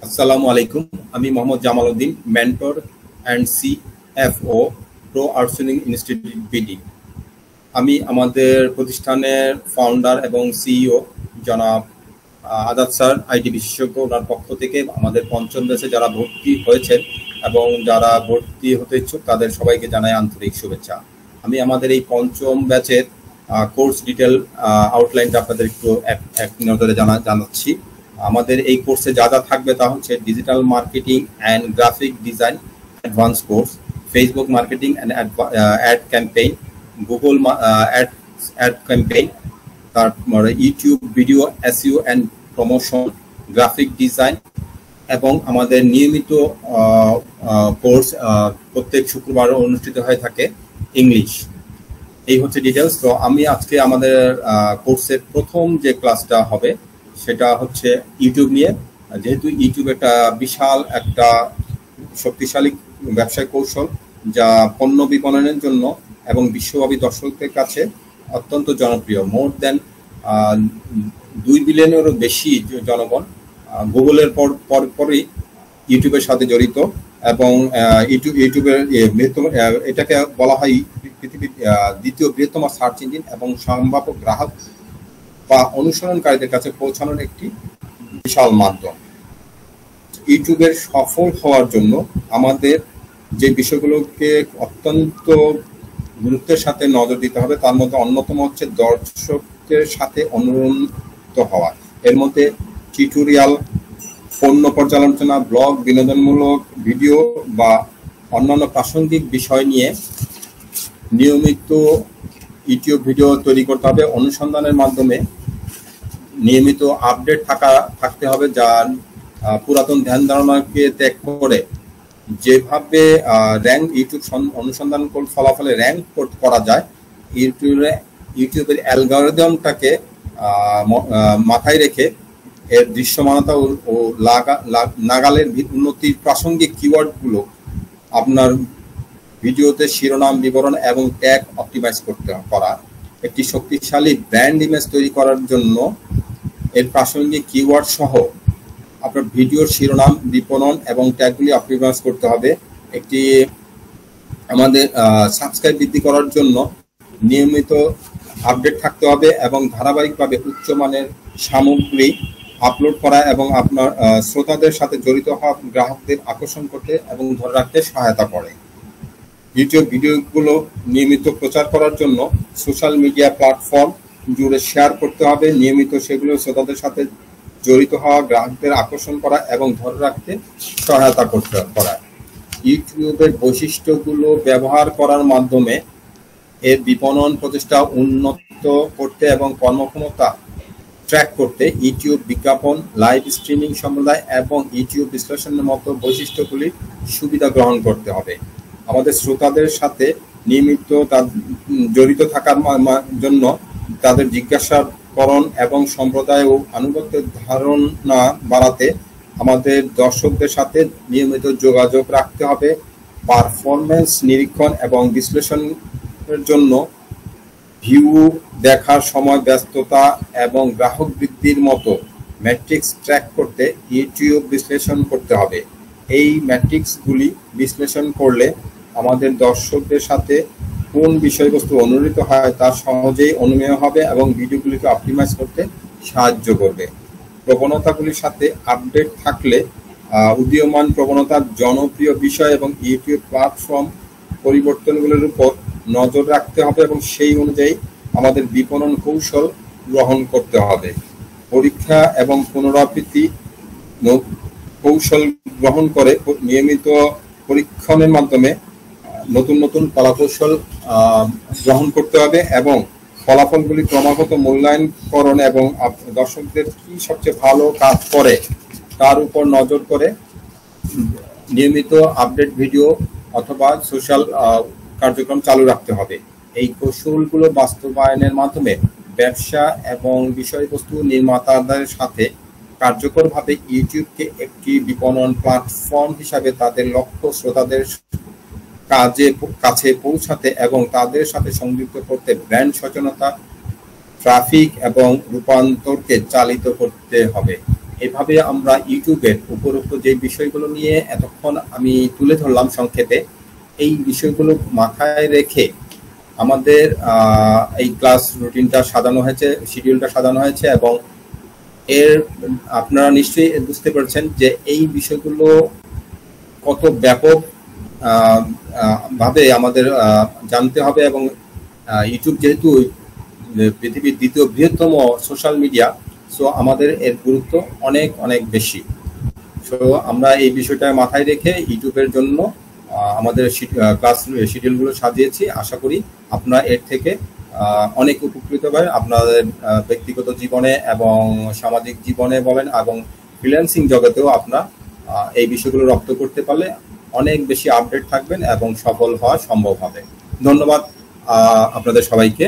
আসসালামু আলাইকুম। আমি Mohammad Jamal Uddin, mentor and CFO pro outsourcing institute BD. আমি আমাদের প্রতিষ্ঠানের ফাউন্ডার এবং সিইও জনাব আজাদ স্যার, আইটি বিশেষজ্ঞ, ওনার পক্ষ থেকে আমাদের পঞ্চম ব্যাচে যারা ভর্তি হয়েছেন এবং যারা ভর্তি হতে ইচ্ছুক তাদের সবাইকে জানাই আন্তরিক শুভেচ্ছা। আমি আমাদের এই পঞ্চম ব্যাচের কোর্স ডিটেল আউটলাইনটা আপনাদের একটু এক নজরে জানাচ্ছি। আমাদের এই কোর্সে যা যা থাকবে তা হচ্ছে digital marketing and graphic design advance course, Facebook marketing and ad campaign, Google ad campaign, তারপরে YouTube video SEO and promotion, graphic design এবং আমাদের নিয়মিত কোর্স প্রত্যেক শুক্রবার অনুষ্ঠিত হয়ে থাকে ইংলিশ। এই হচ্ছে ডিটেলস। তো আমি আজকে আমাদের কোর্সের প্রথম যে ক্লাসটা হবে সেটা হচ্ছে ইউটিউব নিয়ে। যেহেতু ইউটিউব একটা বিশাল একটা শক্তিশালী ব্যবসায় কৌশল যা পণ্য বিপণনের জন্য এবং বিশ্বব্যাপী দর্শকদের কাছে অত্যন্ত জনপ্রিয়। মোর দেন 2 বিলিয়নেরও বেশি জনগণ গুগলের পরই ইউটিউবের সাথে জড়িত এবং ইউটিউবের এটাকে বলা হয় পৃথিবীর দ্বিতীয় বৃহত্তম সার্চ ইঞ্জিন এবং সম্ভাব্য গ্রাহক বা অনুসরণকারীদের কাছে পৌঁছানোর একটি বিশাল মাধ্যম। ইউটিউবের সফল হওয়ার জন্য আমাদের যে বিষয়গুলোকে অত্যন্ত গুরুত্বের সাথে নজর দিতে হবে তার মধ্যে অন্যতম হচ্ছে দর্শকদের সাথে অনুরণিত হওয়া। এর মধ্যে টিউটোরিয়াল, পণ্য পর্যালোচনা, ব্লগ, বিনোদনমূলক ভিডিও বা অন্যান্য প্রাসঙ্গিক বিষয় নিয়ে নিয়মিত ইউটিউব ভিডিও তৈরি করতে হবে। অনুসন্ধানের মাধ্যমে নিয়মিত আপডেট থাকতে হবে, যার পুরাতন ধ্যান ধারণাকে ত্যাগ করে যেভাবে ইউটিউব অনুসন্ধান ফলাফলে র্যাঙ্ক করা যায়, ইউটিউবের অ্যালগরিদমটাকে মাথায় রেখে এর দৃশ্যমানতা ও নাগালের উন্নতির প্রাসঙ্গিক কিওয়ার্ডগুলো আপনার ভিডিওতে শিরোনাম, বিবরণ এবং ট্যাগ অপটিমাইজ করা। একটি শক্তিশালী ব্র্যান্ড ইমেজ তৈরি করার জন্য এর প্রাসঙ্গিক কিওয়ার্ড সহ আপনার ভিডিওর শিরোনাম, বিপণন এবং ট্যাগগুলি অপটিমাইজ করতে হবে। আমাদের সাবস্ক্রাইব বৃদ্ধি করার জন্য নিয়মিত আপডেট থাকতে হবে এবং ধারাবাহিকভাবে উচ্চমানের সামগ্রী আপলোড করা এবং আপনার শ্রোতাদের সাথে জড়িত হওয়া গ্রাহকদের আকর্ষণ করতে এবং ধরে রাখতে সহায়তা করে। ইউটিউব ভিডিওগুলো নিয়মিত প্রচার করার জন্য সোশ্যাল মিডিয়া প্ল্যাটফর্ম জুড়ে শেয়ার করতে হবে। নিয়মিত সেগুলো শ্রোতাদের সাথে জড়িত হওয়া গ্রাহকদের আকর্ষণ করা এবং ধরে রাখতে সহায়তা করা। ইউটিউবের বৈশিষ্ট্যগুলো ব্যবহার করার মাধ্যমে এর বিপণন প্রচেষ্টা উন্নত করতে এবং কর্মক্ষমতা ট্র্যাক করতে ইউটিউব বিজ্ঞাপন, লাইভ স্ট্রিমিং সম্প্রদায় এবং ইউটিউব বিশ্লেষণের মতো বৈশিষ্ট্যগুলির সুবিধা গ্রহণ করতে হবে। আমাদের শ্রোতাদের সাথে নিয়মিত জড়িত থাকার জন্য তাদের জিজ্ঞাসাকরণ এবং সম্প্রদায় ও আনুগত্যের ধারণা বাড়াতে আমাদের দর্শকদের সাথে নিয়মিত যোগাযোগ রাখতে হবে। পারফরমেন্স নিরীক্ষণ এবং বিশ্লেষণের জন্য ভিউ দেখার সময়, ব্যস্ততা এবং গ্রাহক বৃদ্ধির মতো ম্যাট্রিক্স ট্র্যাক করতে ইউটিউব বিশ্লেষণ করতে হবে। এই ম্যাট্রিক্সগুলি বিশ্লেষণ করলে আমাদের দর্শকদের সাথে কোন বিষয়বস্তু অনুরণিত হয় তা সহজেই অনুমেয় হবে এবং ভিডিওগুলিকে অপটিমাইজ করতে সাহায্য করবে। প্রবণতাগুলির সাথে আপডেট থাকলে উদীয়মান প্রবণতার জনপ্রিয় বিষয় এবং ইউটিউব প্ল্যাটফর্ম পরিবর্তনগুলির উপর নজর রাখতে হবে এবং সেই অনুযায়ী আমাদের বিপণন কৌশল গ্রহণ করতে হবে। পরীক্ষা এবং পুনরাবৃত্তি কৌশল গ্রহণ করে নিয়মিত পরীক্ষণের মাধ্যমে নতুন নতুন কলাকৌশল গ্রহণ করতে হবে এবং ফলাফলগুলি ক্রমাগত মূল্যায়নকরণ এবং দর্শকদের কি সবচেয়ে ভালো কাজ করে তার উপর নজর করে নিয়মিত আপডেট ভিডিও অথবা সোশ্যাল কার্যক্রম চালু রাখতে হবে। এই কৌশলগুলো বাস্তবায়নের মাধ্যমে ব্যবসা এবং বিষয়বস্তু নির্মাতাদের সাথে কার্যকরভাবে ইউটিউবকে একটি বিপণন প্ল্যাটফর্ম হিসাবে তাদের লক্ষ্য শ্রোতাদের কাছে পৌঁছাতে এবং তাদের সাথে সংযুক্ত করতে ব্র্যান্ড সচেতনতা, ট্রাফিক এবং রূপান্তরকে চালিত করতে হবে। এভাবে আমরা ইউটিউবের উপরোক্ত যে বিষয়গুলো নিয়ে এতক্ষণ আমি তুলে ধরলাম সংক্ষেপে, এই বিষয়গুলো মাথায় রেখে আমাদের এই ক্লাস রুটিনটা সাজানো হয়েছে, শিডিউলটা সাজানো হয়েছে, এবং এর আপনারা নিশ্চয়ই বুঝতে পারছেন যে এই বিষয়গুলো কত ব্যাপক ভাবে আমাদের জানতে হবে। এবং ইউটিউব যেহেতু পৃথিবীর দ্বিতীয় বৃহত্তম সোশ্যাল মিডিয়া, সো আমাদের এর গুরুত্ব অনেক অনেক বেশি। সো আমরা এই বিষয়টা মাথায় রেখে ইউটিউবের জন্য আমাদের ক্লাস শিডিউলগুলো সাজিয়েছি। আশা করি আপনারা এর থেকে অনেক উপকৃত হবেন আপনাদের ব্যক্তিগত জীবনে এবং সামাজিক জীবনে বলেন, এবং ফ্রিল্যান্সিং জগতেও আপনারা এই বিষয়গুলো রপ্ত করতে পারলে অনেক বেশি আপডেট থাকবেন এবং সফল হওয়া সম্ভব হবে। ধন্যবাদ আপনাদের সবাইকে।